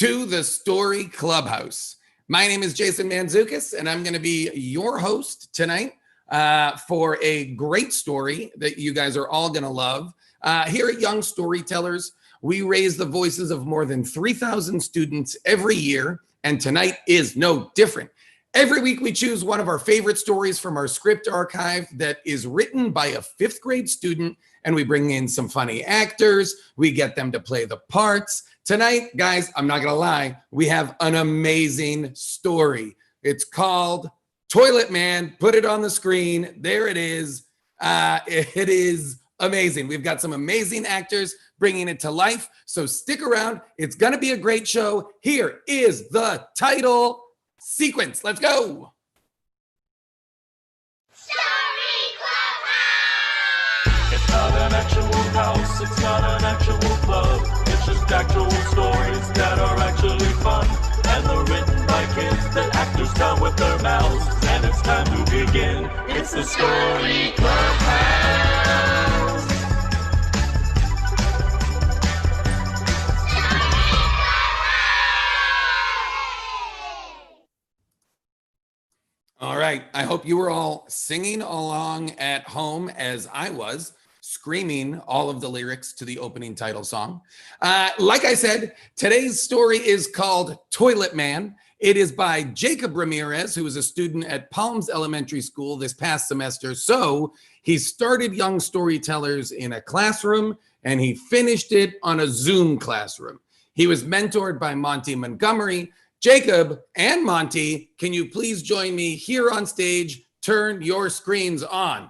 to the Story Clubhouse. My name is Jason Mantzoukas, and I'm going to be your host tonight for a great story that you guys are all going to love. Here at Young Storytellers, we raise the voices of more than 3,000 students every year, and tonight is no different. Every week, we choose one of our favorite stories from our script archive that is written by a fifth grade student, and we bring in some funny actors. We get them to play the parts. Tonight, guys, I'm not gonna lie, we have an amazing story. It's called Toilet Man. Put it on the screen. There it is. It is amazing. We've got some amazing actors bringing it to life. So stick around. It's gonna be a great show. Here is the title sequence. Let's go. Story Clubhouse! It's not an actual house, it's not an actual club. It's just actual stories that are actually fun. And they're written by kids that actors tell with their mouths. And it's time to begin. It's the Story Clubhouse. All right. I hope you were all singing along at home as I was, screaming all of the lyrics to the opening title song. Like I said, today's story is called Toilet Man. It is by Jacob Ramirez, who is a student at Palms Elementary School this past semester. So he started Young Storytellers in a classroom, and he finished it on a Zoom classroom. He was mentored by Monty Montgomery. Jacob and Monty, can you please join me here on stage? Turn your screens on.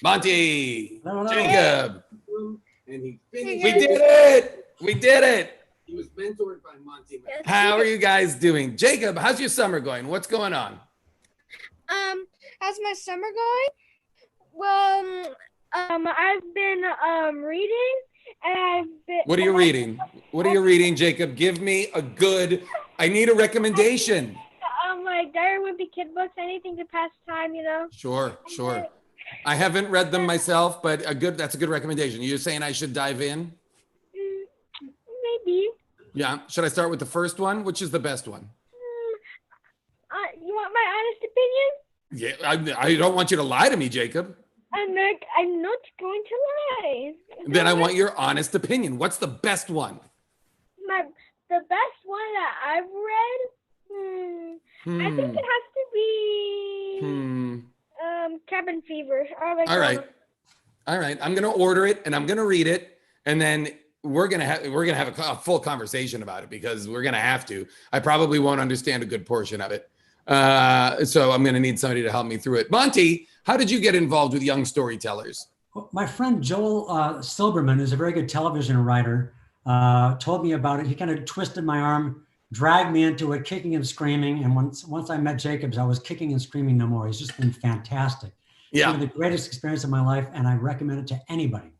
Monty, Jacob. And he finished. We did it. We did it. He was mentored by Monty. How are you guys doing? Jacob, how's your summer going? What's going on? How's my summer going? Well, I've been reading. And what are you reading? What are you reading, Jacob? Give me a good, I need a recommendation. Like Diary Wimpy Kid books, anything to pass time, you know? Sure. I haven't read them myself, but that's a good recommendation. You're saying I should dive in? Maybe. Yeah. Should I start with the first one? Which is the best one? You want my honest opinion? Yeah, I don't want you to lie to me, Jacob. I'm not going to lie. Then I want your honest opinion. What's the best one? The best one that I've read, I think it has to be Cabin Fever. All right. I'm gonna order it and I'm gonna read it, and then we're gonna have a full conversation about it because we're gonna have to. I probably won't understand a good portion of it, so I'm gonna need somebody to help me through it. Monty, how did you get involved with Young Storytellers? My friend Joel Silberman is a very good television writer. Told me about it. He kind of twisted my arm, dragged me into it, kicking and screaming. And once I met Jacobs, I was kicking and screaming no more. He's just been fantastic. Yeah, one of the greatest experience of my life, and I recommend it to anybody.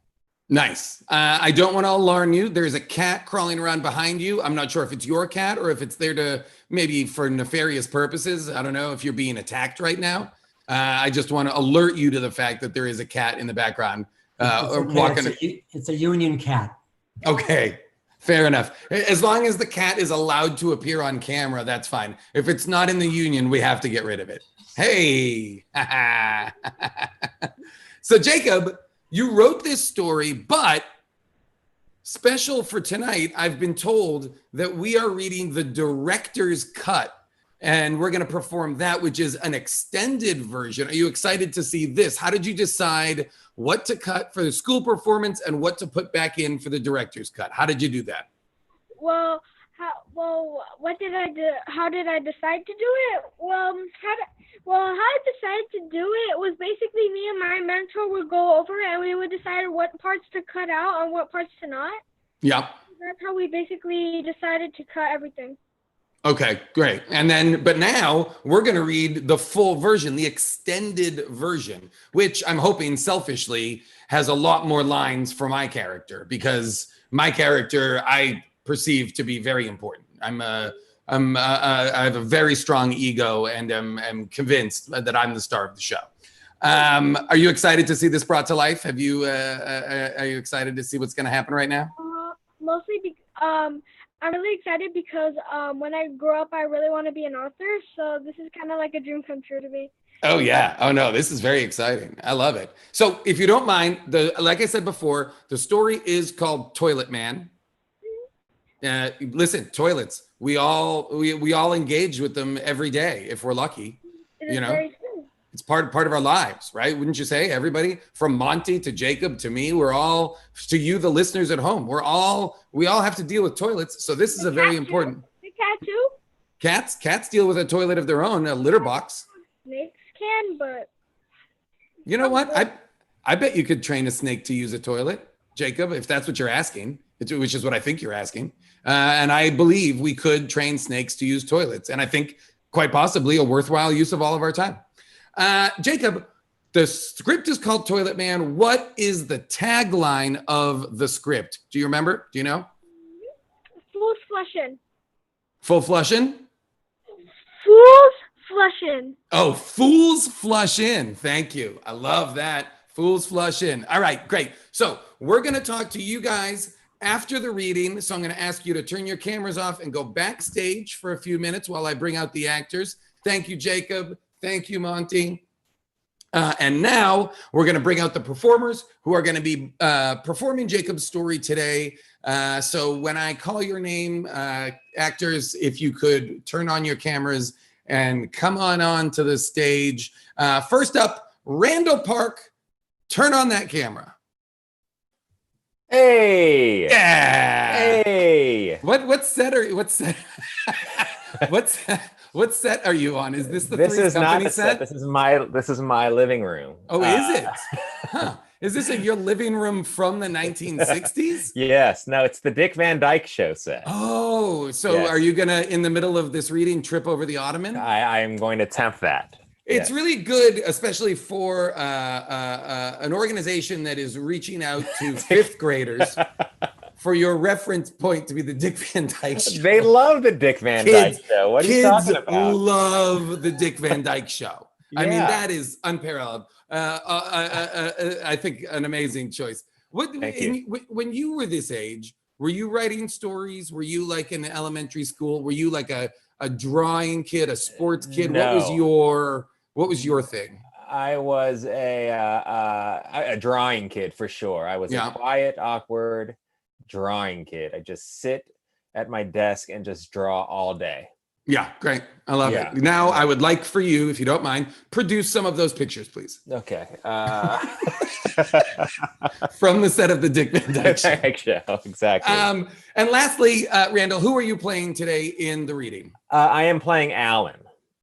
Nice. I don't want to alarm you. There's a cat crawling around behind you. I'm not sure if it's your cat or if it's there to maybe for nefarious purposes. I don't know if you're being attacked right now. I just want to alert you to the fact that there is a cat in the background. It's a union cat. Okay, fair enough. As long as the cat is allowed to appear on camera, that's fine. If it's not in the union, we have to get rid of it. Hey. So Jacob, you wrote this story, but special for tonight, I've been told that we are reading the director's cut. And we're going to perform that, which is an extended version. Are you excited to see this? How did you decide what to cut for the school performance and what to put back in for the director's cut? How did you do that? Well, what did I do? How did I decide to do it? How I decided to do it was basically me and my mentor would go over it and we would decide what parts to cut out and what parts to not. Yeah. That's how we basically decided to cut everything. Okay, great. But now we're going to read the full version, the extended version, which I'm hoping selfishly has a lot more lines for my character because my character I perceive to be very important. I have a very strong ego and am convinced that I'm the star of the show. Are you excited to see this brought to life? Are you excited to see what's going to happen right now? Mostly I'm really excited because when I grow up, I really want to be an author. So this is kind of like a dream come true to me. Oh yeah. Oh no, this is very exciting. I love it. So if you don't mind, like I said before, the story is called Toilet Man. Listen, toilets. We all engage with them every day if we're lucky. It is very true. It's part of our lives, right? Wouldn't you say? Everybody from Monty to Jacob to me, we're all, to you, the listeners at home, we all have to deal with toilets. So this is a very important. The cat too. Cats deal with a toilet of their own, a litter box. Snakes can, but you know what? I bet you could train a snake to use a toilet, Jacob, if that's what you're asking, which is what I think you're asking. And I believe we could train snakes to use toilets. And I think quite possibly a worthwhile use of all of our time. Jacob, the script is called Toilet Man. What is the tagline of the script? Do you remember? Do you know? Fools flushin'. Full flushin'? Fools flushin'. Oh, fools flush in. Thank you. I love that. Fools flush in. All right, great. So we're going to talk to you guys after the reading. So I'm going to ask you to turn your cameras off and go backstage for a few minutes while I bring out the actors. Thank you, Jacob. Thank you, Monty. And now we're going to bring out the performers who are going to be performing Jacob's story today. So when I call your name, actors, if you could turn on your cameras and come on to the stage. First up, Randall Park, turn on that camera. Hey. Yeah. Hey. What set are you on? Is this the This Three's is not Company a set. This is my living room. Oh, is it? Huh. Is this your living room from the 1960s? Yes. No, it's the Dick Van Dyke Show set. Oh, so Yes. Are you gonna, in the middle of this reading, trip over the ottoman? I am going to attempt that. It's Yes. really good, especially for an organization that is reaching out to fifth graders for your reference point to be the Dick Van Dyke Show. They love the Dick Van Dyke Show. What are you talking about? Kids love the Dick Van Dyke Show. I mean, Yeah. that is unparalleled. I think an amazing choice. When you were this age, were you writing stories? Were you like in elementary school? Were you like a drawing kid, a sports kid? No. What was your thing? I was a drawing kid for sure. I was Yeah. a quiet, awkward drawing kid. I just sit at my desk and just draw all day. Yeah, great. I love Yeah. it. Now, I would like for you, if you don't mind, produce some of those pictures, please, Okay. from the set of the Dick Van Dyke Show. Exactly. And lastly, Randall, who are you playing today in the reading? I am playing Alan,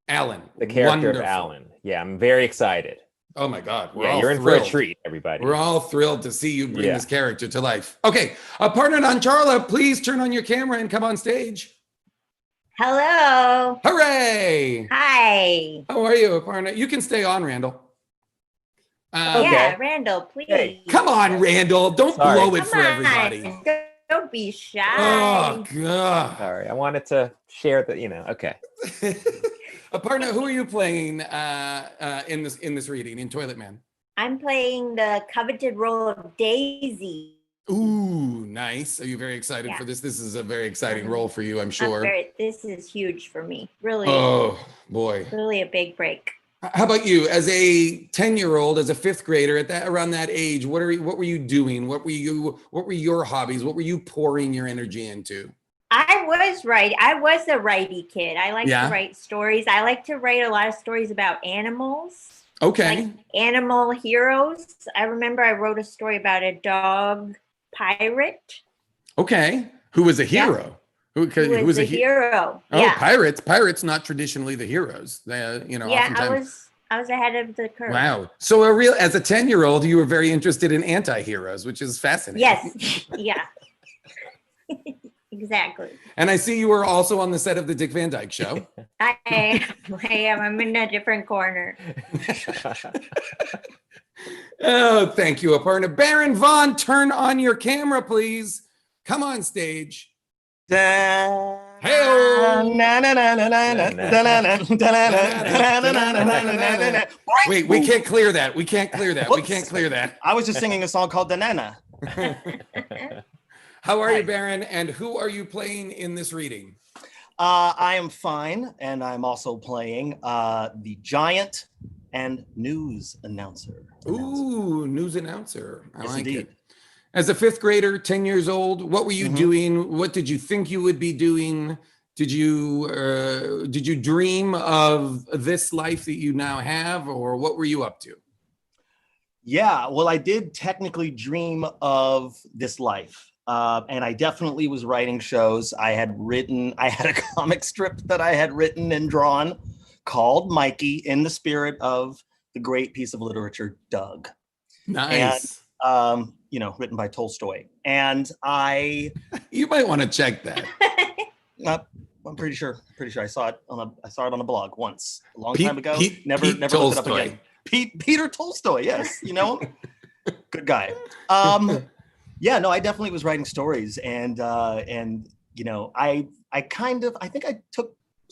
Alan. the character Wonderful. of Alan. Yeah, I'm very excited. Oh my God. Yeah, you're in for a treat, everybody. We're all thrilled to see you bring Yeah. this character to life. Okay, Aparna Nancherla, please turn on your camera and come on stage. Hello. Hooray! Hi. How are you, Aparna? You can stay on, Randall. Okay. Yeah, Randall, please. Hey, Come on, Randall. Don't Sorry. blow it Come for on. everybody. Don't be shy. Oh, God. Sorry, I wanted to share that, okay. Aparna, who are you playing in this reading in Toilet Man? I'm playing the coveted role of Daisy. Ooh, nice. Are you very excited Yeah. for this? This is a very exciting role for you, I'm sure. This is huge for me. Really, Oh, boy. really a big break. How about you, as a 10-year-old, as a fifth grader, around that age? What were you doing? What were your hobbies? What were you pouring your energy into? I was a righty kid. I like Yeah. to write stories. I like to write a lot of stories about animals. Okay. Like animal heroes. I remember I wrote a story about a dog pirate. Okay. Who was a hero? Who was a hero. Oh, Yeah. Pirates not traditionally the heroes. Yeah, Oftentimes. I was ahead of the curve. Wow. So as a 10-year-old, you were very interested in anti-heroes, which is fascinating. Yes. Yeah. Exactly. And I see you were also on the set of the Dick Van Dyke Show. I am. I'm in a different corner. Oh, thank you, Aparna. Baron Vaughn, turn on your camera, please. Come on stage. Wait, we can't clear that. We can't clear that. I was just singing a song called "Danana." How are Hi. you, Baron? And who are you playing in this reading? I am fine, and I'm also playing the giant and news announcer. Ooh, news announcer. I Yes, like indeed. it. As a fifth grader, 10 years old, what were you doing? What did you think you would be doing? Did you dream of this life that you now have, or what were you up to? Yeah, well, I did technically dream of this life. And I definitely was writing shows. I had a comic strip that I had written and drawn called Mikey, in the spirit of the great piece of literature, Doug. Nice. And, written by Tolstoy. And you might want to check that. I'm pretty sure I saw it on a blog once, a long time ago. Never Pete looked it up again. Peter Tolstoy, yes, good guy. Yeah, no, I definitely was writing stories, and I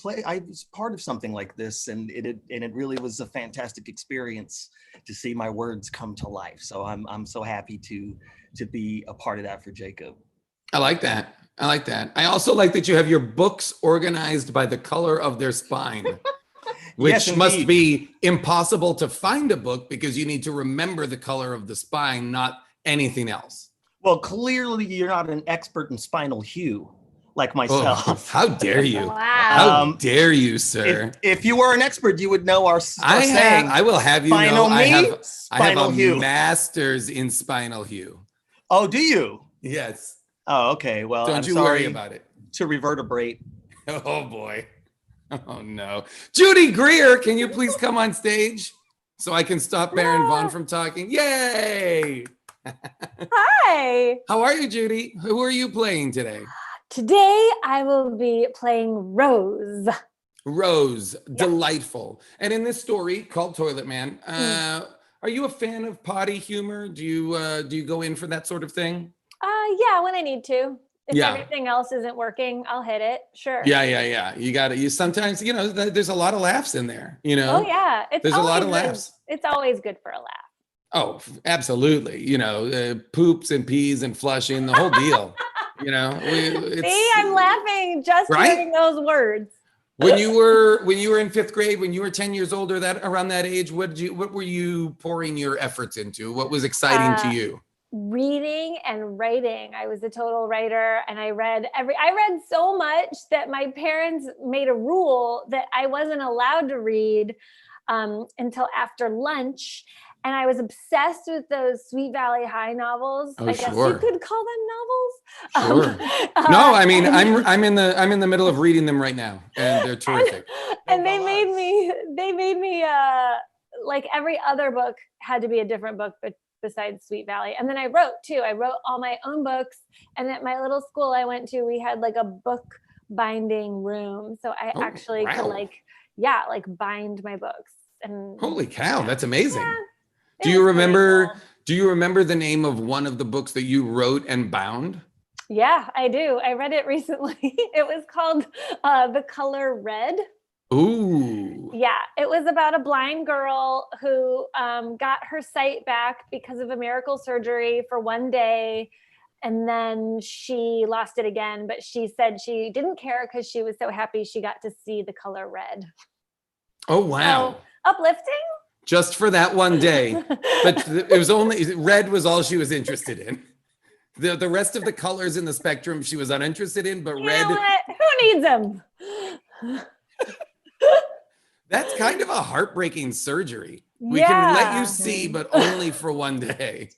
was part of something like this, and it really was a fantastic experience to see my words come to life. So I'm so happy to be a part of that for Jacob. I like that. I also like that you have your books organized by the color of their spine, which Yes, must be impossible to find a book because you need to remember the color of the spine, not anything else. Well, clearly you're not an expert in spinal hue like myself. Oh, how dare you? Wow. How dare you, sir? If you were an expert, you would know our saying. I will have you know, Spinal I have spinal a hue. master's in spinal hue. Oh, do you? Yes. Oh, okay. Well, Don't you worry about it. To revertebrate. Oh boy. Oh no. Judy Greer, can you please come on stage so I can stop Baron Vaughn from talking? Yay! Hi. How are you, Judy? Who are you playing today? Today I will be playing Rose. Rose, delightful. And in this story called Toilet Man, are you a fan of potty humor? Do you go in for that sort of thing? Yeah, when I need to. If everything else isn't working, I'll hit it. Sure. Yeah. You sometimes, there's a lot of laughs in there, Oh yeah. There's a lot of laughs. It's always good for a laugh. Oh, absolutely. Poops and pees and flushing, the whole deal. See, I'm laughing just hearing those words. When you were in fifth grade, when you were 10 years old or around that age, what were you pouring your efforts into? What was exciting to you? Reading and writing. I was a total writer, and I read so much that my parents made a rule that I wasn't allowed to read until after lunch. And I was obsessed with those Sweet Valley High novels. Oh, I guess sure. you could call them novels. Sure. No, I mean I'm in the middle of reading them right now, and they're terrific. And they made me like every other book had to be a different book, but besides Sweet Valley. And then I wrote too. I wrote all my own books. And at my little school I went to, we had like a book binding room. So I actually could bind my books. And holy cow, that's amazing. Yeah, do you remember the name of one of the books that you wrote and bound? Yeah, I do. I read it recently. It was called The Color Red. Ooh. Yeah, it was about a blind girl who got her sight back because of a miracle surgery for one day. And then she lost it again, but she said she didn't care because she was so happy she got to see the color red. Oh, wow. So, uplifting? Just for that one day. But it was only, red was all she was interested in. The rest of the colors in the spectrum she was uninterested in, but red. Know what? Who needs them? That's kind of a heartbreaking surgery. We can let you see, but only for one day.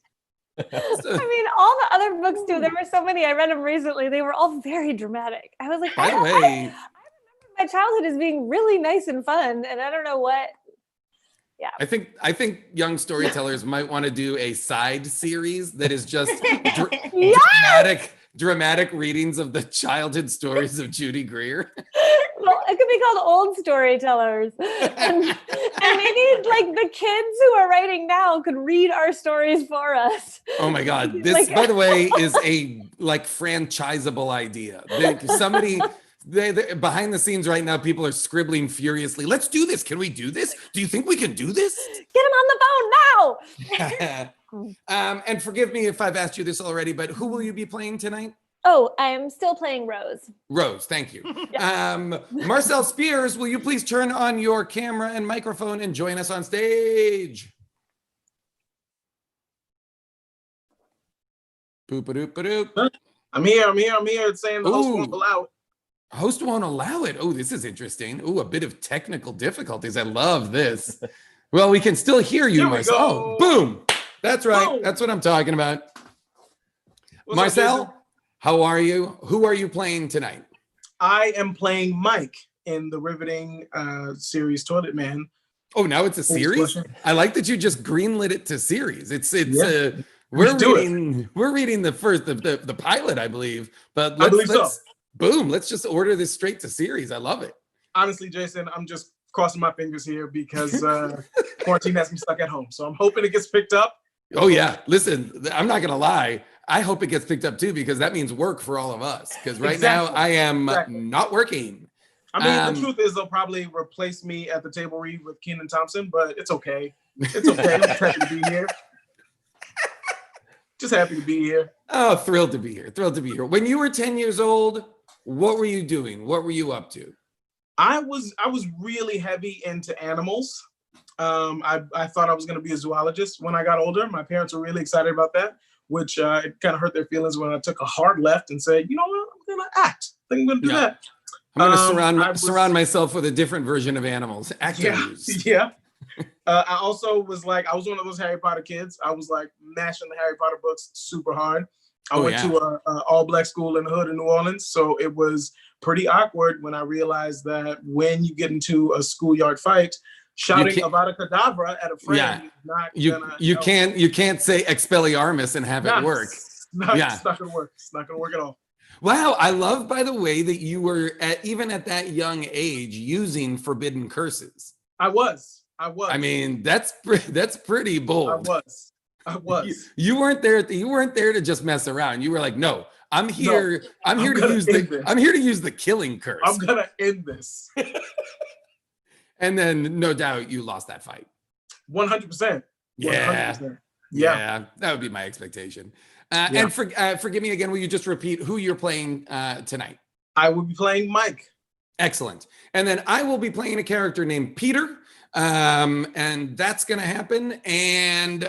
I mean, all the other books too. There were so many. I read them recently. They were all very dramatic. I was like, by the way, I remember my childhood as being really nice and fun, and I don't know what. Yeah. I think Young Storytellers might want to do a side series that is just dramatic readings of the childhood stories of Judy Greer. Well, it could be called Old Storytellers. And maybe like the kids who are writing now could read our stories for us. Oh my God. This, by the way, is a franchisable idea. Somebody behind the scenes right now, people are scribbling furiously. Let's do this. Can we do this? Do you think we can do this? Get him on the phone now. And forgive me if I've asked you this already, but who will you be playing tonight? Oh, I'm still playing Rose. Rose, thank you. Marcel Spears, will you please turn on your camera and microphone and join us on stage? Boop-a-doop-a-doop. I'm here. It's saying the host won't allow it. Host won't allow it. Oh, this is interesting. Oh, a bit of technical difficulties. I love this. Well, we can still hear you, Marcel. Oh, boom. That's right. Boom. That's what I'm talking about. What's Marcel, up, how are you? Who are you playing tonight? I am playing Mike in the riveting series Toilet Man. Oh, now it's a series? I like that you just greenlit it to series. We're reading the pilot, I believe. But let's just order this straight to series. I love it. Honestly, Jason, I'm just crossing my fingers here because quarantine has me stuck at home. So I'm hoping it gets picked up. Oh yeah. Listen, I'm not gonna lie. I hope it gets picked up too, because that means work for all of us. Because right now I am not working. I mean, the truth is they'll probably replace me at the table read with Kenan Thompson, but it's okay. It's okay. I'm just happy to be here. Just happy to be here. Oh, thrilled to be here. Thrilled to be here. When you were 10 years old, what were you doing? What were you up to? I was really heavy into animals. I thought I was going to be a zoologist when I got older. My parents were really excited about that, which it kind of hurt their feelings when I took a hard left and said, you know what, I'm going to act. I think I'm going to do that. I'm going to surround myself with a different version of animals. Actors. Yeah. I also was like, I was one of those Harry Potter kids. I was like mashing the Harry Potter books super hard. I went to an all-black school in the hood in New Orleans, so it was pretty awkward when I realized that when you get into a schoolyard fight, shouting Avada Kedavra at a friend is not you can't say Expelliarmus and have it work. It's not gonna work. It's not gonna work at all. Wow, I love, by the way, that you were even at that young age using forbidden curses. I was. I mean, that's pretty bold. I was. You weren't there to just mess around. You were like, no, I'm here to use the killing curse. I'm gonna end this. And then no doubt you lost that fight. 100%. Yeah, that would be my expectation. And forgive me again, will you just repeat who you're playing tonight? I will be playing Mike. Excellent. And then I will be playing a character named Peter. And that's going to happen. And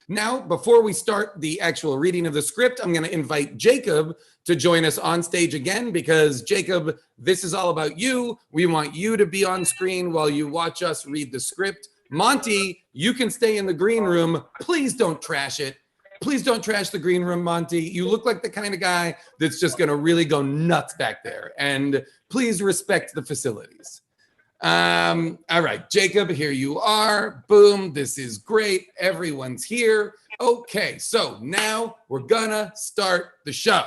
now, before we start the actual reading of the script, I'm going to invite Jacob to join us on stage again, because Jacob, this is all about you. We want you to be on screen while you watch us read the script. Monty, you can stay in the green room. Please don't trash it. Please don't trash the green room, Monty. You look like the kind of guy that's just going to really go nuts back there. And please respect the facilities. All right, Jacob, here you are. Boom, this is great. Everyone's here. Okay, so now we're gonna start the show.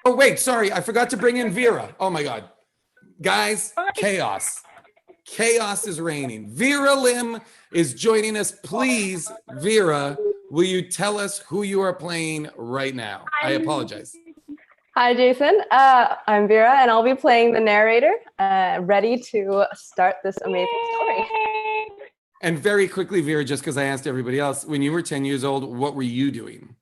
Oh, wait, sorry, I forgot to bring in Vera. Oh my God. Guys, chaos. Chaos is reigning. Vera Lim is joining us. Please, Vera, will you tell us who you are playing right now? I apologize. Hi, Jason. I'm Vera, and I'll be playing the narrator, ready to start this amazing story. And very quickly, Vera, just because I asked everybody else, when you were 10 years old, what were you doing?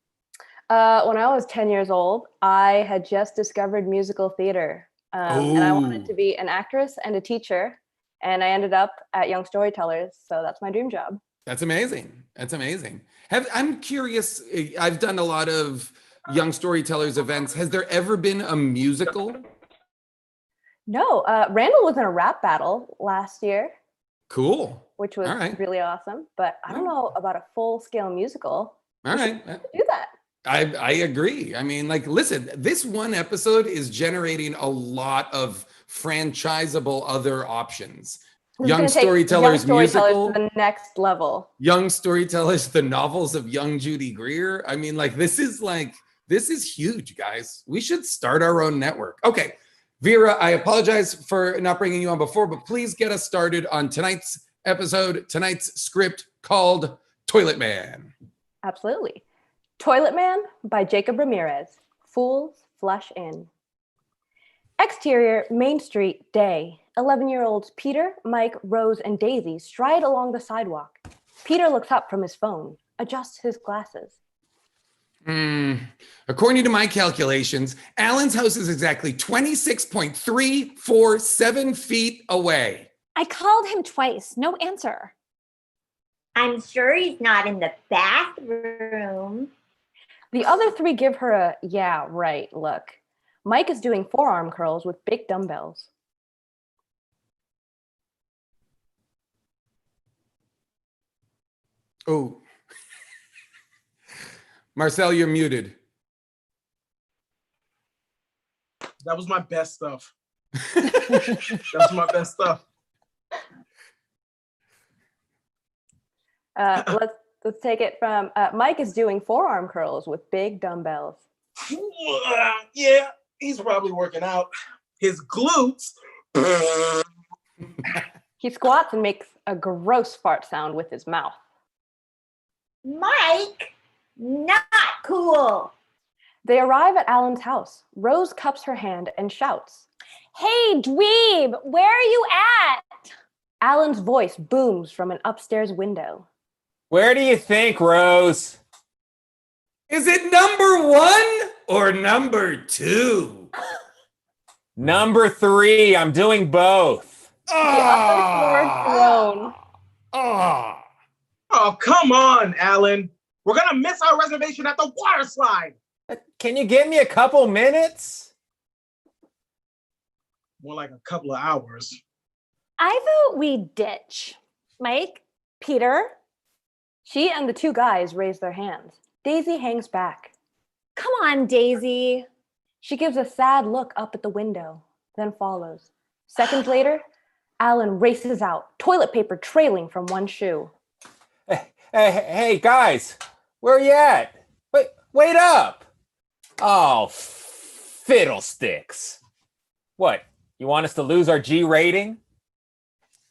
When I was 10 years old, I had just discovered musical theater, and I wanted to be an actress and a teacher, and I ended up at Young Storytellers, so that's my dream job. That's amazing. That's amazing. I'm curious, I've done a lot of Young Storytellers events. Has there ever been a musical? No, Randall was in a rap battle last year. Cool. Which was really awesome, but I don't know about a full-scale musical. All right. Do that. I agree. I mean, like, listen, this one episode is generating a lot of franchisable other options. Young Storytellers musical, to the next level. Young Storytellers, the novels of young Judy Greer. I mean, this is huge, guys. We should start our own network. Okay, Vera, I apologize for not bringing you on before, but please get us started on tonight's episode, tonight's script called Toilet Man. Absolutely. Toilet Man by Jacob Ramirez. Fools flush in. Exterior, Main Street, day. 11-year-olds Peter, Mike, Rose, and Daisy stride along the sidewalk. Peter looks up from his phone, adjusts his glasses. According to my calculations, Alan's house is exactly 26.347 feet away. I called him twice. No answer. I'm sure he's not in the bathroom. The other three give her a yeah, right look. Mike is doing forearm curls with big dumbbells. Oh. Marcel, you're muted. That was my best stuff. That's my best stuff. Let's take it from Mike is doing forearm curls with big dumbbells. Yeah, he's probably working out. His glutes. He squats and makes a gross fart sound with his mouth. Mike, not cool. They arrive at Alan's house. Rose cups her hand and shouts, Hey, dweeb, where are you at? Alan's voice booms from an upstairs window. Where do you think, Rose? Is it number 1 or number 2? Number 3. I'm doing both. Thrown. Oh, come on, Alan. We're going to miss our reservation at the water slide. Can you give me a couple minutes? More like a couple of hours. I vote we ditch. Mike, Peter. She and the two guys raise their hands. Daisy hangs back. Come on, Daisy. She gives a sad look up at the window, then follows. Seconds later, Alan races out, toilet paper trailing from one shoe. Hey, guys, where are you at? Wait up. Oh, fiddlesticks. What, you want us to lose our G rating?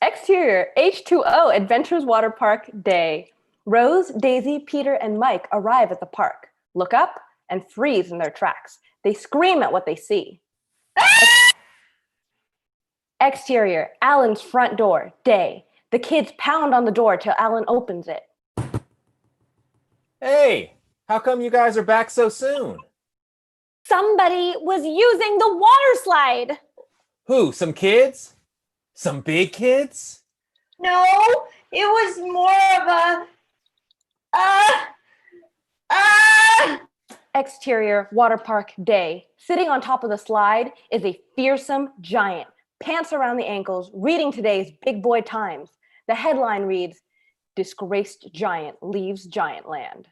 Exterior, H2O Adventures Water Park Day. Rose, Daisy, Peter, and Mike arrive at the park, look up, and freeze in their tracks. They scream at what they see. Exterior, Alan's front door, day. The kids pound on the door till Alan opens it. Hey, how come you guys are back so soon? Somebody was using the water slide. Who, some kids? Some big kids? No, it was more of a Exterior, water park, day. Sitting on top of the slide is a fearsome giant, pants around the ankles, reading today's Big Boy Times. The headline reads, Disgraced Giant Leaves Giant Land.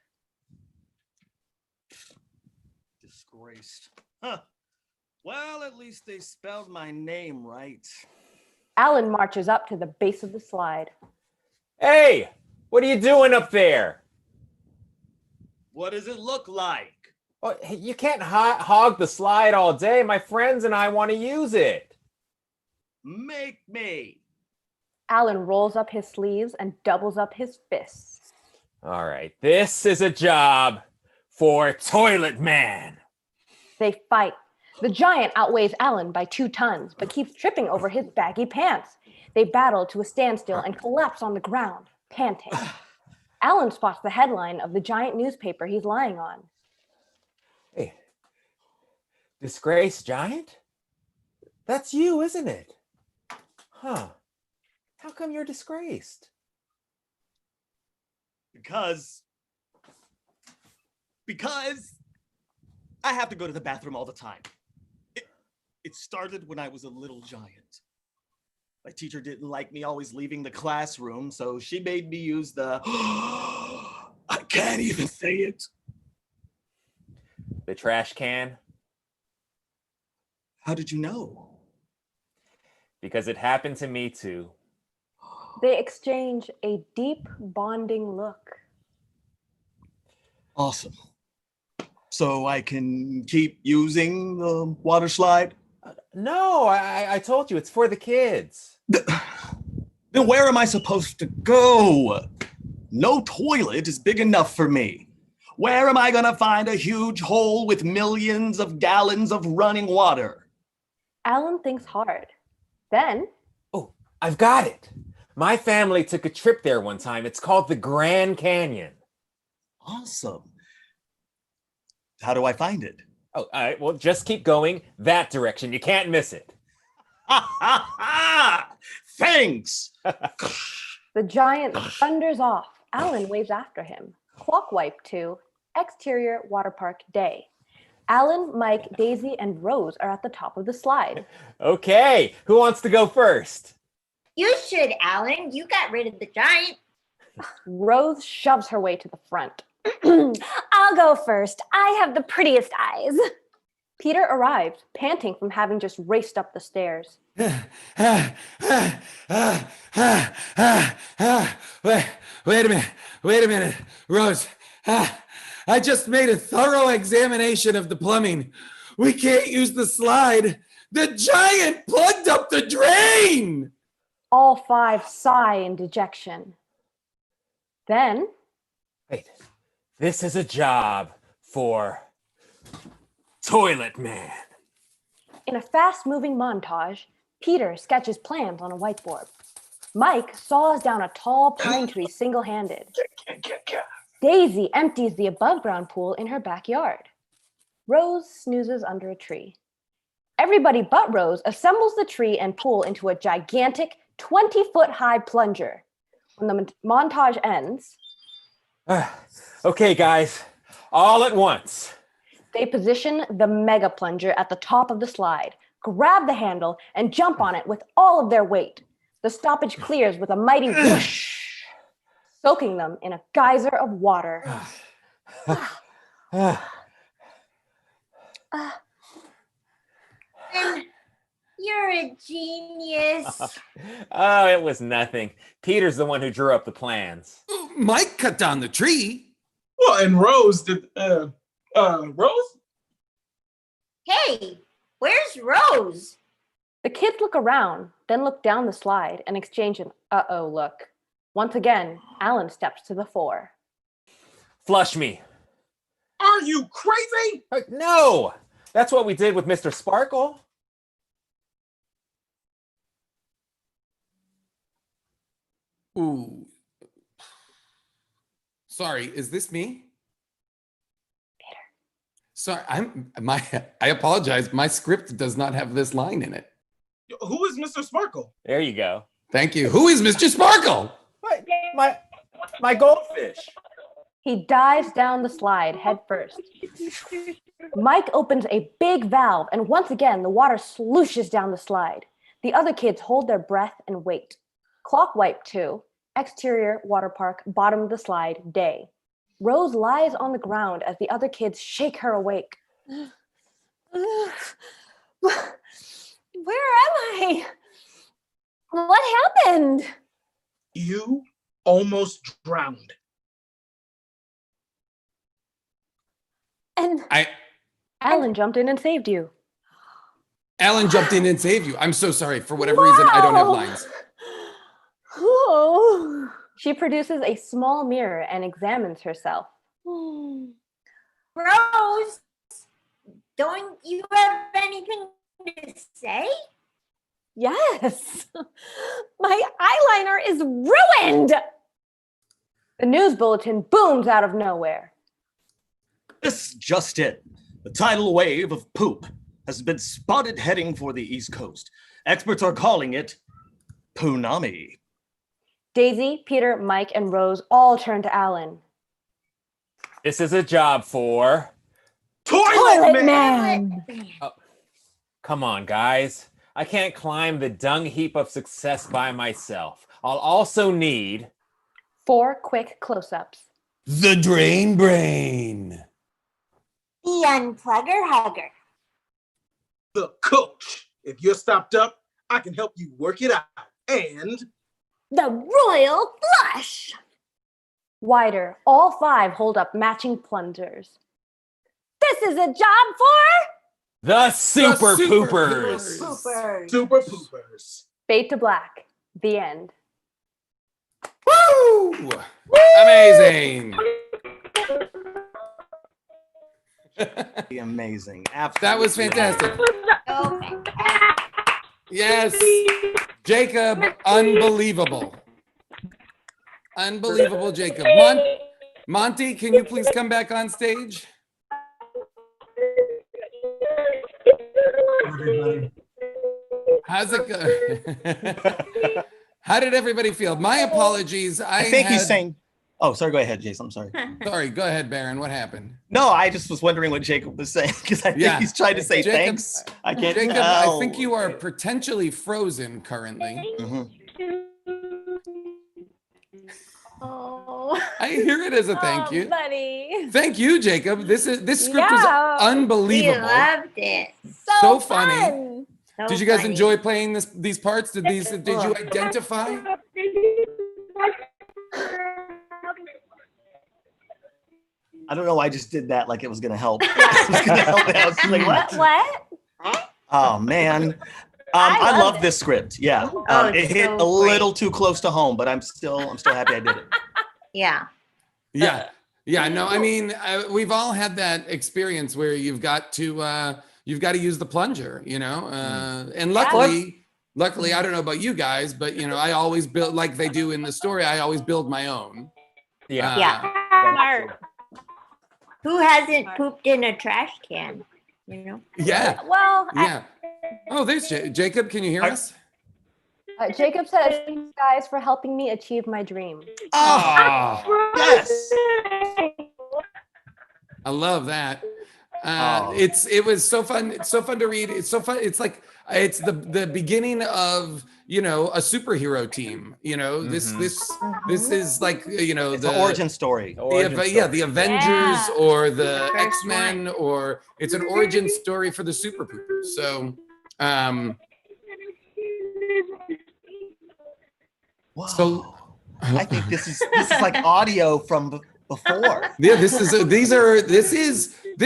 Disgraced. Huh. Well, at least they spelled my name right. Alan marches up to the base of the slide. Hey, what are you doing up there? What does it look like? Oh, hey, you can't hog the slide all day. My friends and I want to use it. Make me. Alan rolls up his sleeves and doubles up his fists. All right, this is a job for Toilet Man. They fight. The giant outweighs Alan by 2 tons, but keeps tripping over his baggy pants. They battle to a standstill and collapse on the ground, panting. Alan spots the headline of the giant newspaper he's lying on. Hey, Disgraced Giant? That's you, isn't it? Huh. How come you're disgraced? Because I have to go to the bathroom all the time. It started when I was a little giant. My teacher didn't like me always leaving the classroom, so she made me use the I can't even say it. The trash can? How did you know? Because it happened to me too. They exchange a deep bonding look. Awesome. So I can keep using the water slide? No, I told you, it's for the kids. Then where am I supposed to go? No toilet is big enough for me. Where am I gonna find a huge hole with millions of gallons of running water? Alan thinks hard. Then, Oh, I've got it. My family took a trip there one time. It's called the Grand Canyon. Awesome. How do I find it? Oh, all right. Well, just keep going that direction. You can't miss it. Thanks. The giant thunders off. Alan waves after him. Clock wipe 2, exterior water park day. Alan, Mike, Daisy, and Rose are at the top of the slide. Okay, who wants to go first? You should, Alan. You got rid of the giant. Rose shoves her way to the front. I'll go first. I have the prettiest eyes. Peter arrived, panting from having just raced up the stairs. Wait a minute, Rose. I just made a thorough examination of the plumbing. We can't use the slide. The giant plugged up the drain. All 5 sigh in dejection. Then, Wait, this is a job for Toilet Man. in a fast-moving montage, Peter sketches plans on a whiteboard. Mike saws down a tall pine tree single-handed. Daisy empties the above-ground pool in her backyard. Rose snoozes under a tree. Everybody but Rose assembles the tree and pool into a gigantic 20-foot-high plunger. When the montage ends, Okay, guys, all at once. they position the mega plunger at the top of the slide, grab the handle, and jump on it with all of their weight. The stoppage clears with a mighty whoosh, soaking them in a geyser of water. You're a genius. Oh, it was nothing. Peter's the one who drew up the plans. Mike cut down the tree. Well, and Rose did. Rose? Hey, where's Rose? The kids look around, then look down the slide and exchange an uh-oh look. Once again, Alan steps to the fore. Flush me. Are you crazy? No, that's what we did with Mr. Sparkle. Ooh. Sorry, is this me? Peter. Sorry, I apologize. My script does not have this line in it. Who is Mr. Sparkle? There you go. Thank you. Who is Mr. Sparkle? My goldfish. He dives down the slide head first. Mike opens a big valve, and once again, the water slooshes down the slide. The other kids hold their breath and wait. Clock wipe 2, exterior water park, bottom of the slide, day. Rose lies on the ground as the other kids shake her awake. Where am I? What happened? You almost drowned. And Alan jumped in and saved you. Alan jumped in and saved you. I'm so sorry. For whatever reason, I don't have lines. oh. She produces a small mirror and examines herself. Rose, don't you have anything to say? Yes. My eyeliner is ruined. The news bulletin booms out of nowhere. This just it. The tidal wave of poop has been spotted heading for the East Coast. Experts are calling it Poonami. Daisy, Peter, Mike, and Rose all turn to Alan. This is a job for Toilet Man. Oh, come on, guys. I can't climb the dung heap of success by myself. I'll also need 4 quick close-ups. The Drain Brain. The unplugger hugger. The coach. If you're stopped up, I can help you work it out. And The royal flush. Wider, all 5 hold up matching plungers. This is a job for the Super Super Poopers. Poopers. Super Poopers. Fade to black. The end. Woo! Amazing. Amazing. Absolutely. That was fantastic. So fantastic. Yes. Jacob, unbelievable. Unbelievable, Jacob. Monty, can you please come back on stage? everybody. How's it go? How did everybody feel? My apologies. I think he's saying. Oh, sorry. Go ahead, Jason. I'm sorry. Sorry. Go ahead, Baron. What happened? No, I just was wondering what Jacob was saying because I think he's trying to say Jacob, thanks. I can't Jacob, tell. I think you are potentially frozen currently. Oh. I hear it as a thank you. Buddy. Thank you, Jacob. This script was unbelievable. We loved it. So funny. fun. So Did you guys funny. enjoy playing these parts? Did you identify? I don't know. I just did that like it was gonna help. It was gonna help out. I was like, what? What? Oh man. I love this script. Yeah. It hit so a little too close to home, but I'm still happy I did it. Yeah. Yeah. Yeah. No, I mean, we've all had that experience where you've got to use the plunger, you know, and luckily, I don't know about you guys, but you know, I always build like they do in the story. I always build my own. Yeah. Smart. Who hasn't pooped in a trash can? You know? Yeah. Well, Yeah. Oh, there's Jacob. Can you hear us? Jacob says, "Thanks, guys, for helping me achieve my dream." Oh, Yes. I love that. It was so fun. It's so fun to read. It's so fun. It's like it's the beginning of, you know, a superhero team. You know, this is like, you know, It's the origin story. The Avengers or the X-Men, or it's an origin story for the Super Poopers. So Whoa. so I think this is like audio from before. yeah, this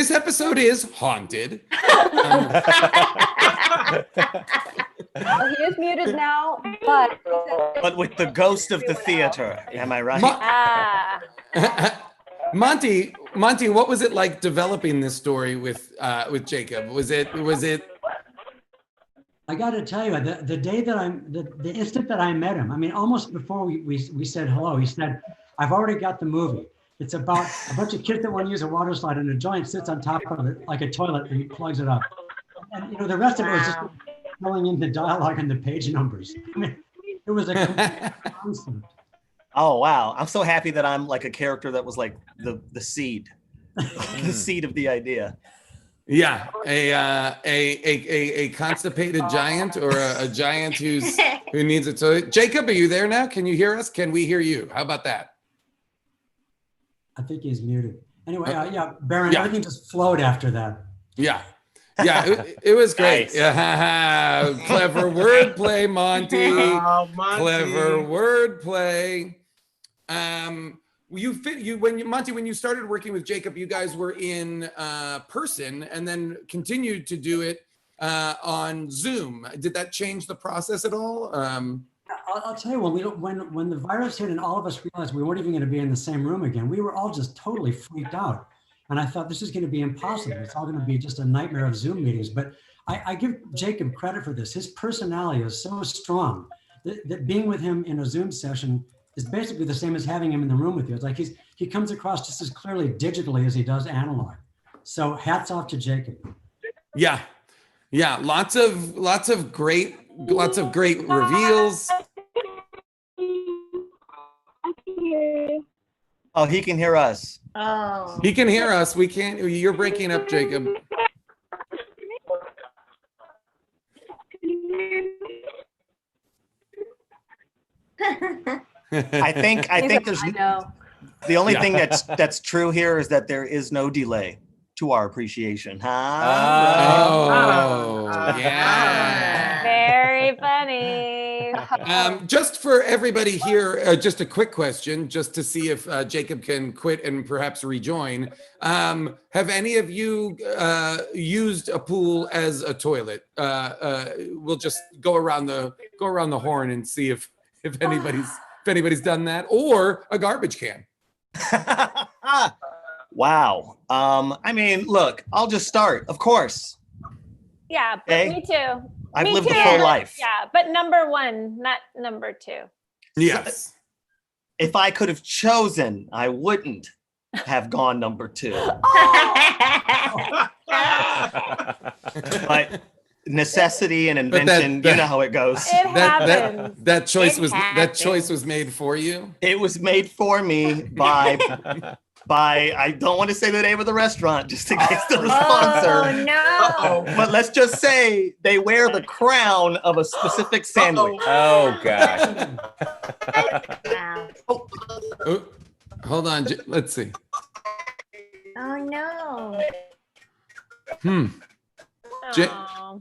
episode is haunted. Well, he is muted now, but with the ghost of the theater. Am I right? Monty, what was it like developing this story with Jacob? Was it? I got to tell you, the day that the instant that I met him, I mean, almost before we said hello, he said, "I've already got the movie. It's about a bunch of kids that want to use a water slide, and a giant sits on top of it like a toilet, and he plugs it up." And you know, the rest of it was just filling in the dialogue and the page numbers. I mean, it was a complete concept. Oh wow! I'm so happy that I'm like a character that was like the seed, the seed of the idea. Yeah, a constipated giant, or a giant who needs a toilet. Jacob, are you there now? Can you hear us? Can we hear you? How about that? I think he's muted. Anyway, Baron, everything just flowed after that. Yeah, it was great. Nice. Yeah, clever wordplay, Monty. Oh, Monty. Clever wordplay. Monty, when you started working with Jacob, you guys were in person and then continued to do it on Zoom. Did that change the process at all? I'll tell you, when the virus hit and all of us realized we weren't even going to be in the same room again, we were all just totally freaked out. And I thought, this is going to be impossible. It's all going to be just a nightmare of Zoom meetings. But I give Jacob credit for this. His personality is so strong that being with him in a Zoom session is basically the same as having him in the room with you. It's like he comes across just as clearly digitally as he does analog. So hats off to Jacob. Yeah. Lots of great reveals. Oh, he can hear us. Oh. He can hear us. We can't. You're breaking up, Jacob. I think there's the only thing that's true here is that there is no delay to our appreciation. Yeah. Very funny. Just for everybody here, just a quick question, just to see if Jacob can quit and perhaps rejoin. Have any of you used a pool as a toilet? We'll just go around the horn and see if anybody's done that, or a garbage can. Wow. I mean, look, I'll just start. Of course. Yeah, but Okay. me too. I've Me lived too. a full life. Yeah, but number one, not number two. Yes. If I could have chosen, I wouldn't have gone number 2. But necessity and invention. You know how it goes. It happens. That choice was made for you. It was made for me by I don't want to say the name of the restaurant just in case they're a sponsor. Oh no! But let's just say they wear the crown of a specific sandwich. Oh gosh. Wow. Oh, hold on. Let's see. Oh no! Oh,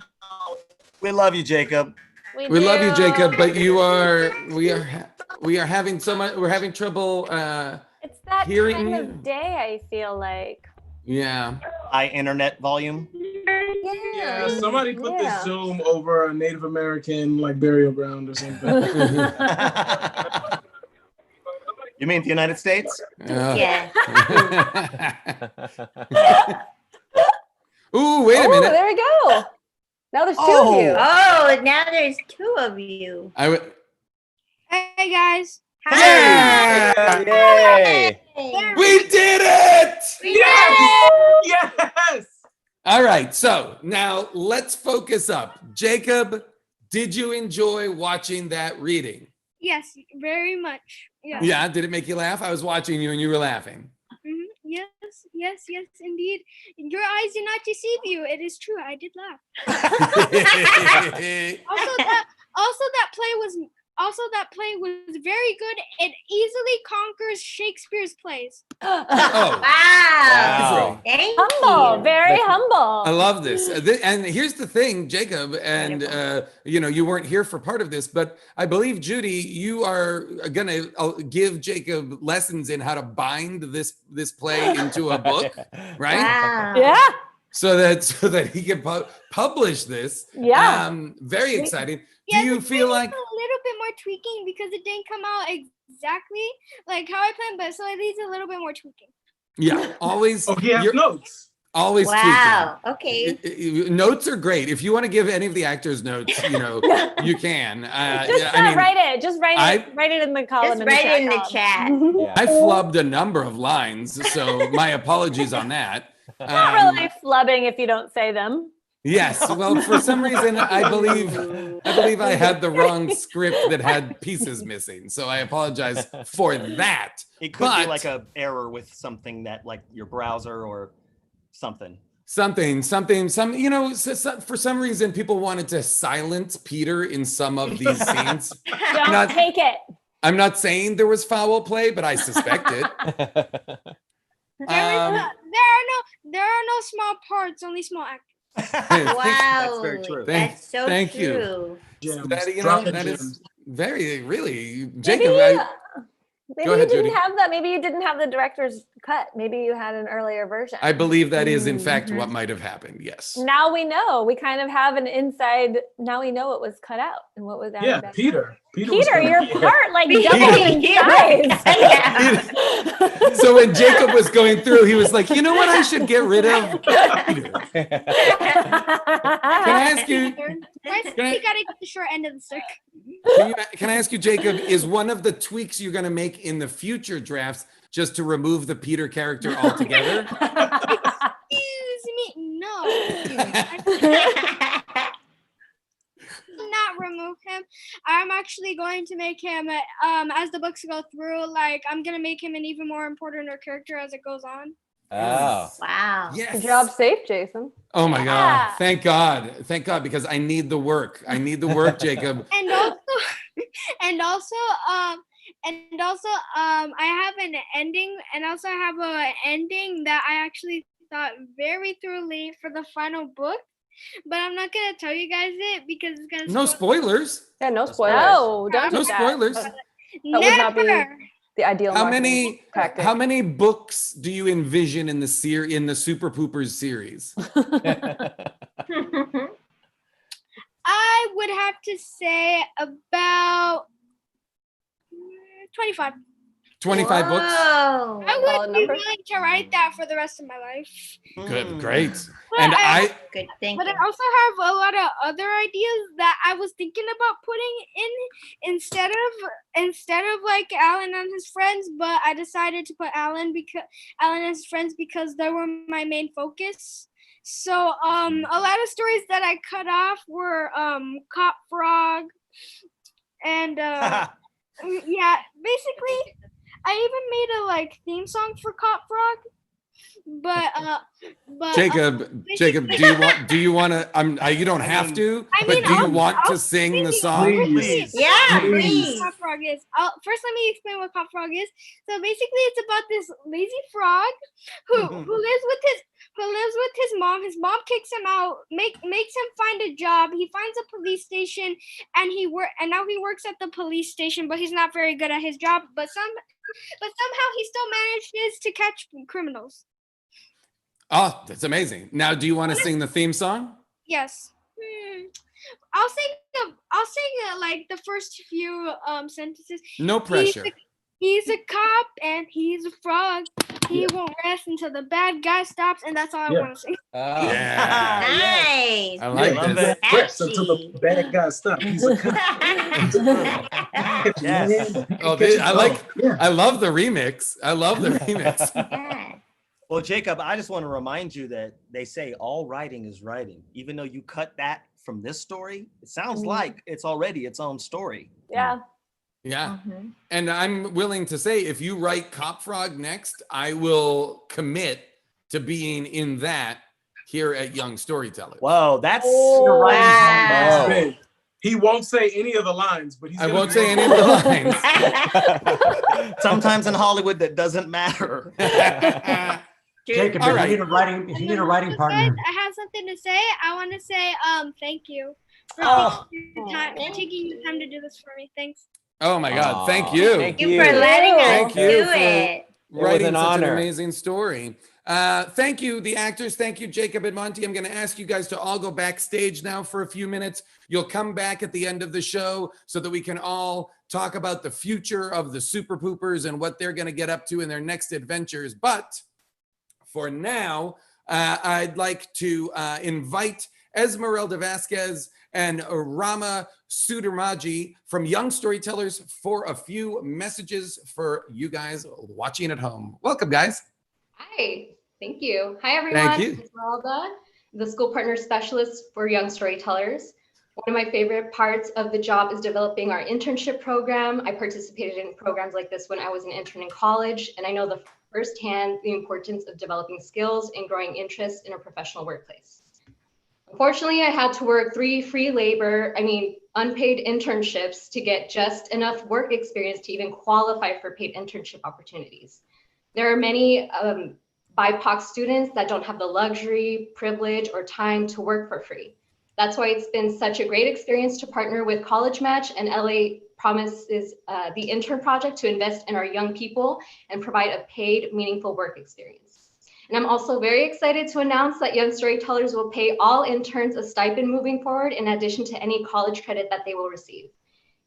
We love you, Jacob. We love you, do. Jacob, but we are having so much. We're having trouble. It's that hearing time you. of day, I feel like. Yeah. High internet volume. Yeah, somebody put this Zoom over a Native American like burial ground or something. You mean the United States? Yeah. Ooh, wait a Oh, minute. there we go. Now there's two Oh. of you. Oh, now there's two of you. Hey guys. Yay! We did it! Yes. All right, so now let's focus up. Jacob, did you enjoy watching that reading? Yes, very much. Yeah. Yeah, did it make you laugh? I was watching you and you were laughing. Yes, indeed. Your eyes do not deceive you. It is true. I did laugh. Also, that play was very good. It easily conquers Shakespeare's plays. Oh, Wow. Thank Humble, you. very humble. I love this. And here's the thing, Jacob, and you weren't here for part of this, but I believe, Judy, you are gonna give Jacob lessons in how to bind this play into a book, right? Wow. Yeah. So that he can publish this. Yeah. Very exciting. Yeah, Do you the feel play like? needs a little bit more tweaking because it didn't come out exactly like how I planned, but so it needs a little bit more tweaking. Yeah, always. Oh, he has you're notes. Always Wow. Okay. tweaking. Notes are great. If you want to give any of the actors notes, you can. Write it. Just write it in the column. Just write it in the chat. I flubbed a number of lines, so my apologies on that. Not really flubbing if you don't say them. Yes. Well, for some reason, I believe I had the wrong script that had pieces missing. So I apologize for that. It could be like a error with something that like your browser or something. For some reason, people wanted to silence Peter in some of these scenes. Don't take it. I'm not saying there was foul play, but I suspect it. There are no small parts, only small actors. Wow. That's very true. That's so Thank true. you. Gems. That is very, really, Jacob. Maybe Go ahead, you didn't Judy. have that. Maybe you didn't have the director's cut. Maybe you had an earlier version. I believe that is, in fact, what might have happened. Yes. Now we know. We kind of have an inside. Now we know what was cut out and what was added. Yeah, back. Peter, Your part like Peter. doubled in size. So when Jacob was going through, he was like, you know what I should get rid of? Peter. Can I ask you? Why you gotta get the short end of the stick? Can I ask you, Jacob? Is one of the tweaks you're going to make in the future drafts just to remove the Peter character altogether? Excuse me, no. Not remove him. I'm actually going to make him as the books go through. Like I'm gonna make him an even more important character as it goes on. Oh. Wow. Yes. Good job, safe, Jason. Oh my Yeah. God! Thank God, because I need the work. Jacob. And also, I have an ending, and also I have an ending that I actually thought very thoroughly for the final book. But I'm not gonna tell you guys it because it's gonna. No spoilers. Yeah, no spoilers. No, don't No do that. spoilers. That would not be the ideal How marketing tactic. many books do you envision in the Super Poopers series? I would have to say about 25. 25 books. Whoa. I Solid would be number. willing to write that for the rest of my life. Good, great. But And Good thinking. But I also have a lot of other ideas that I was thinking about putting in instead of like Alan and his friends, but I decided to put Alan and his friends because they were my main focus. So a lot of stories that I cut off were Cop Frog, and yeah, basically I even made a theme song for Cop Frog. But Jacob, do you want to? You don't have to, but do you want to sing the song? Please. Yeah, please. Cop Frog is. First, let me explain what Cop Frog is. So basically, it's about this lazy frog who lives with his mom. His mom kicks him out, makes him find a job. He finds a police station, and now he works at the police station, but he's not very good at his job. But somehow he still manages to catch criminals. Oh, that's amazing. Now, do you want to sing the theme song? Yes. I'll sing the first few sentences. No pressure. He's a cop and he's a frog. He won't rest until the bad guy stops, and that's all I want to sing. Oh, yeah. Nice. I like this. Rest until the bad guy stops. He's a cop. Yes. I love the remix. I love the remix. Well, Jacob, I just want to remind you that they say all writing is writing. Even though you cut that from this story, it sounds like it's already its own story. Yeah. Yeah. And I'm willing to say, if you write Cop Frog next, I will commit to being in that here at Young Storytellers. Whoa, that's wow. He won't say any of the lines, but I won't say any of the lines. Sometimes in Hollywood, that doesn't matter. Jacob, if you need a writing partner. I have something to say. I want to say thank you for taking the time to do this for me. Thanks. Oh my God! Thank you. Thank you for letting us do it. Writing such an amazing story. Thank you, the actors. Thank you, Jacob and Monty. I'm going to ask you guys to all go backstage now for a few minutes. You'll come back at the end of the show so that we can all talk about the future of the Super Poopers and what they're going to get up to in their next adventures. But for now, I'd like to invite Esmeralda Vasquez and Rama Sudarmaji from Young Storytellers for a few messages for you guys watching at home. Welcome, guys. Hi, thank you. Hi, everyone. Thank you. Esmeralda, the school partner specialist for Young Storytellers. One of my favorite parts of the job is developing our internship program. I participated in programs like this when I was an intern in college, and I know firsthand the importance of developing skills and growing interest in a professional workplace. Unfortunately, I had to work 3 unpaid internships to get just enough work experience to even qualify for paid internship opportunities. There are many BIPOC students that don't have the luxury, privilege, or time to work for free. That's why it's been such a great experience to partner with College Match, and LA promises the intern project to invest in our young people and provide a paid, meaningful work experience. And I'm also very excited to announce that Young Storytellers will pay all interns a stipend moving forward in addition to any college credit that they will receive.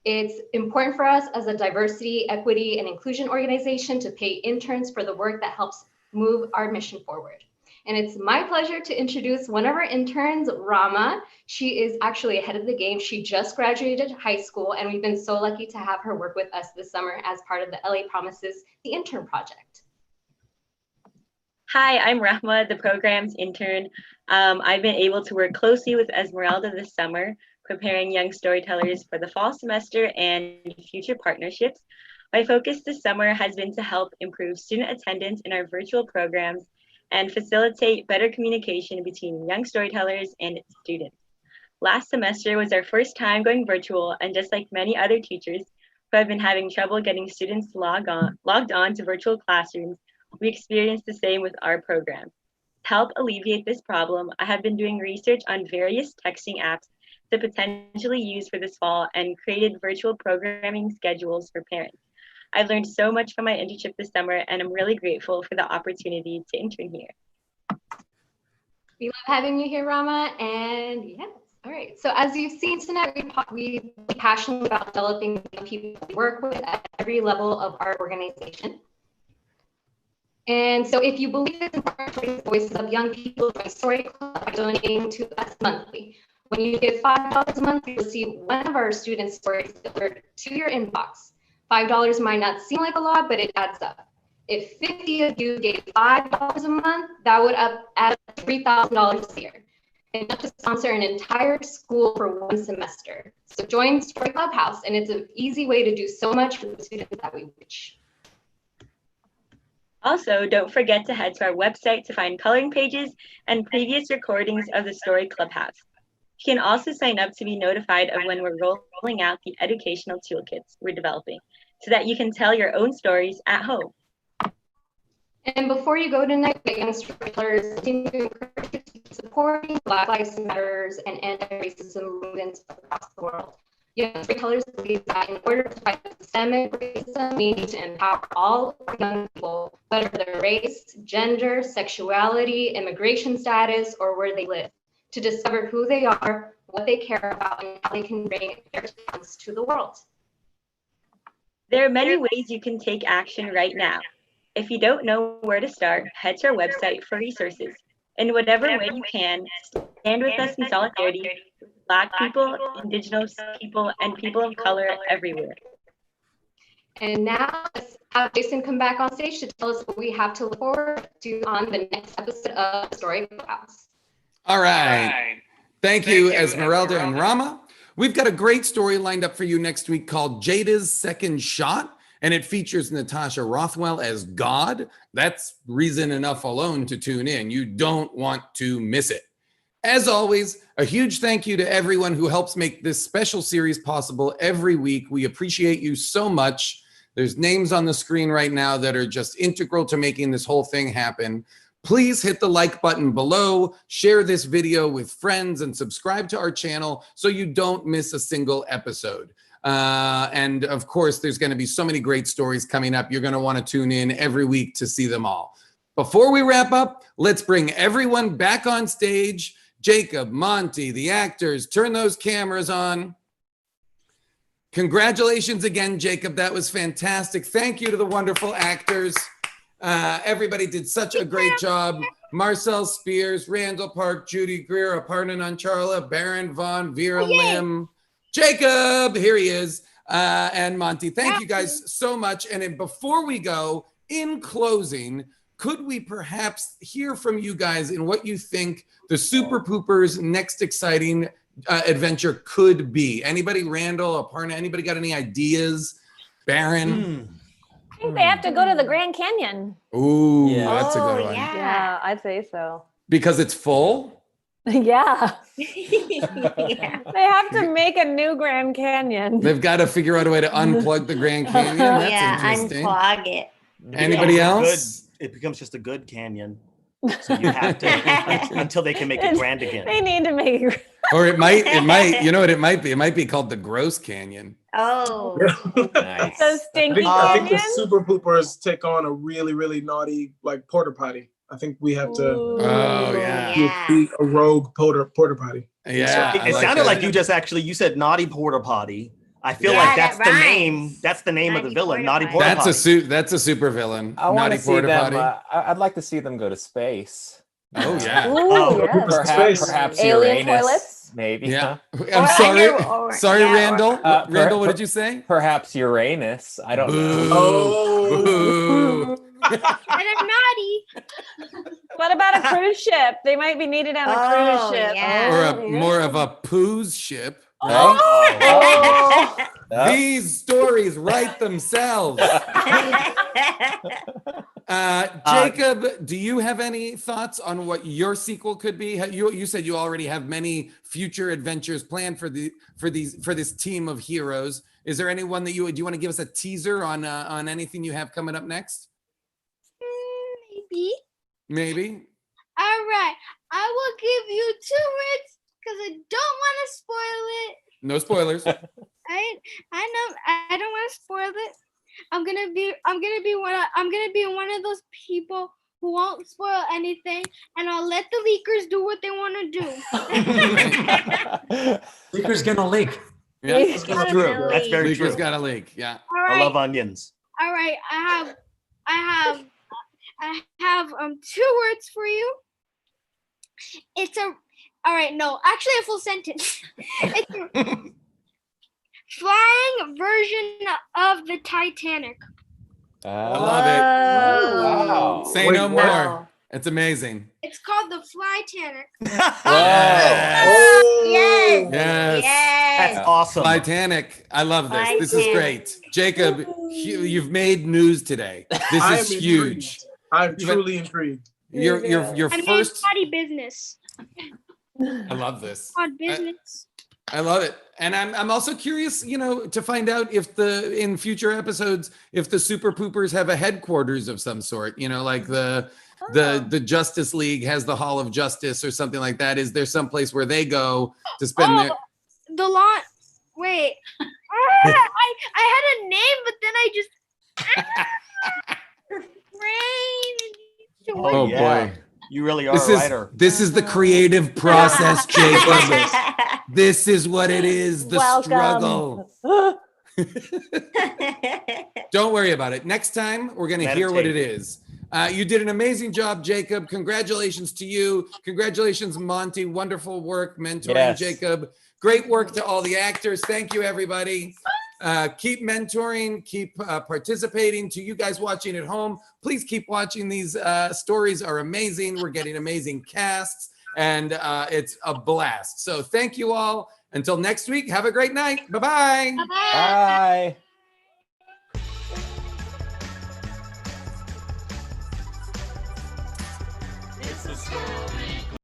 It's important for us as a diversity, equity, and inclusion organization to pay interns for the work that helps move our mission forward. And it's my pleasure to introduce one of our interns, Rama. She is actually ahead of the game. She just graduated high school, and we've been so lucky to have her work with us this summer as part of the LA Promises, the intern project. Hi, I'm Rahma, the program's intern. I've been able to work closely with Esmeralda this summer, preparing Young Storytellers for the fall semester and future partnerships. My focus this summer has been to help improve student attendance in our virtual programs and facilitate better communication between Young Storytellers and students. Last semester was our first time going virtual, and just like many other teachers who have been having trouble getting students logged on to virtual classrooms, we experienced the same with our program. To help alleviate this problem, I have been doing research on various texting apps to potentially use for this fall and created virtual programming schedules for parents. I've learned so much from my internship this summer, and I'm really grateful for the opportunity to intern here. We love having you here, Rama, and yes. All right, so as you've seen tonight, we're passionate about developing the people we work with at every level of our organization. And so if you believe it's important to raise the voices of young people, join Story Club by donating to us monthly. When you give $5 a month, you receive one of our students' stories delivered to your inbox. $5 might not seem like a lot, but it adds up. If 50 of you gave $5 a month, that would add up to $3,000 a year, enough to sponsor an entire school for one semester. So join Story Clubhouse, and it's an easy way to do so much for the students that we reach. Also, don't forget to head to our website to find coloring pages and previous recordings of the Story Clubhouse. You can also sign up to be notified of when we're rolling out the educational toolkits we're developing so that you can tell your own stories at home. And before you go tonight, the Young Storytellers continue to encourage you to keep supporting Black Lives Matters and anti-racism movements across the world. Young Storytellers believe that in order to fight systemic racism, we need to empower all young people, whether their race, gender, sexuality, immigration status, or where they live, to discover who they are, what they care about, and how they can bring their talents to the world. There are many ways you can take action right now. If you don't know where to start, head to our website for resources. In whatever way you can, stand with us in solidarity with Black people, Indigenous people, and people of color everywhere. And now let's have Jason come back on stage to tell us what we have to look forward to on the next episode of Story Clubhouse. All right. Thank you, Esmeralda and Rama. We've got a great story lined up for you next week called Jada's Second Shot, and it features Natasha Rothwell as God. That's reason enough alone to tune in. You don't want to miss it. As always, a huge thank you to everyone who helps make this special series possible every week. We appreciate you so much. There's names on the screen right now that are just integral to making this whole thing happen. Please hit the like button below, share this video with friends, and subscribe to our channel so you don't miss a single episode. And of course, there's going to be so many great stories coming up. You're going to want to tune in every week to see them all. Before we wrap up, let's bring everyone back on stage. Jacob, Monty, the actors, turn those cameras on. Congratulations again, Jacob. That was fantastic. Thank you to the wonderful actors. Everybody did such a great job. Marcel Spears, Randall Park, Judy Greer, Aparna, Nancherla, Baron, Vaughn, Vera Lim, Jacob, here he is, and Monty. Thank you guys so much. And then before we go, in closing, could we perhaps hear from you guys in what you think the Super Poopers' next exciting adventure could be? Anybody, Randall, Aparna, anybody got any ideas? Baron? I think they have to go to the Grand Canyon. Ooh, that's a good one. Yeah, I'd say so. Because it's full? Yeah. They have to make a new Grand Canyon. They've got to figure out a way to unplug the Grand Canyon. That's interesting. Unplug it. Anybody else? It becomes just a good canyon. So you have to until they can make it grand again. They need to make it. Or it might, you know what it might be? It might be called the Gross Canyon. Oh. Nice. So stinky I think the canyon? Super Poopers take on a really, really naughty like porta potty. I think we have to be a rogue porta potty. Yeah. It sounded like you just actually you said naughty porta potty. I feel like that's the name. That's the name of the villain. Naughty porta potty. That's a super villain. I want to Naughty see porta them. potty. I'd like to see them go to space. Oh yeah. Perhaps Alien Uranus, toilets? maybe. Yeah. Huh? I'm sorry, Randall. Randall, what did you say? Perhaps Uranus. I don't know. Oh. And I'm naughty. What about a cruise ship? They might be needed on a cruise ship. Or more of a poos ship. Oh. These stories write themselves. Jacob, do you have any thoughts on what your sequel could be? You said you already have many future adventures planned for this team of heroes. Is there anyone that do you want to give us a teaser on anything you have coming up next? Maybe. All right. I will give you 2 words because I don't want to spoil it. No spoilers. I know I don't want to spoil it. I'm gonna be one of those people who won't spoil anything, and I'll let the leakers do what they want to do. Leaker's gonna leak. Yeah, that's true. That's very true. Leaker's got a leak. Yeah. All right. I love onions. All right. I have 2 words for you. All right, no, actually a full sentence. It's a flying version of the Titanic. I love it. Wow. Say no more. It's amazing. It's called the Flytanic. Yes. That's awesome. Titanic. I love this. This is great. Jacob, you've made news today. This is huge. I'm truly intrigued. Your I first. made business. I love this. On business. I love it. And I'm also curious, to find out if in future episodes, if the Super Poopers have a headquarters of some sort, like the Justice League has the Hall of Justice or something like that. Is there some place where they go to spend their The lawn. Wait. I had a name, but then I just Oh boy. You really are a writer. This is the creative process, Jacob. This is what it is, the struggle. Don't worry about it. Next time, we're going to hear what it is. You did an amazing job, Jacob. Congratulations to you. Congratulations, Monty. Wonderful work mentoring Jacob. Great work to all the actors. Thank you, everybody. Keep mentoring, keep participating. To you guys watching at home, please keep watching. These stories are amazing. We're getting amazing casts, and it's a blast. So thank you all. Until next week, have a great night. Bye-bye. Bye.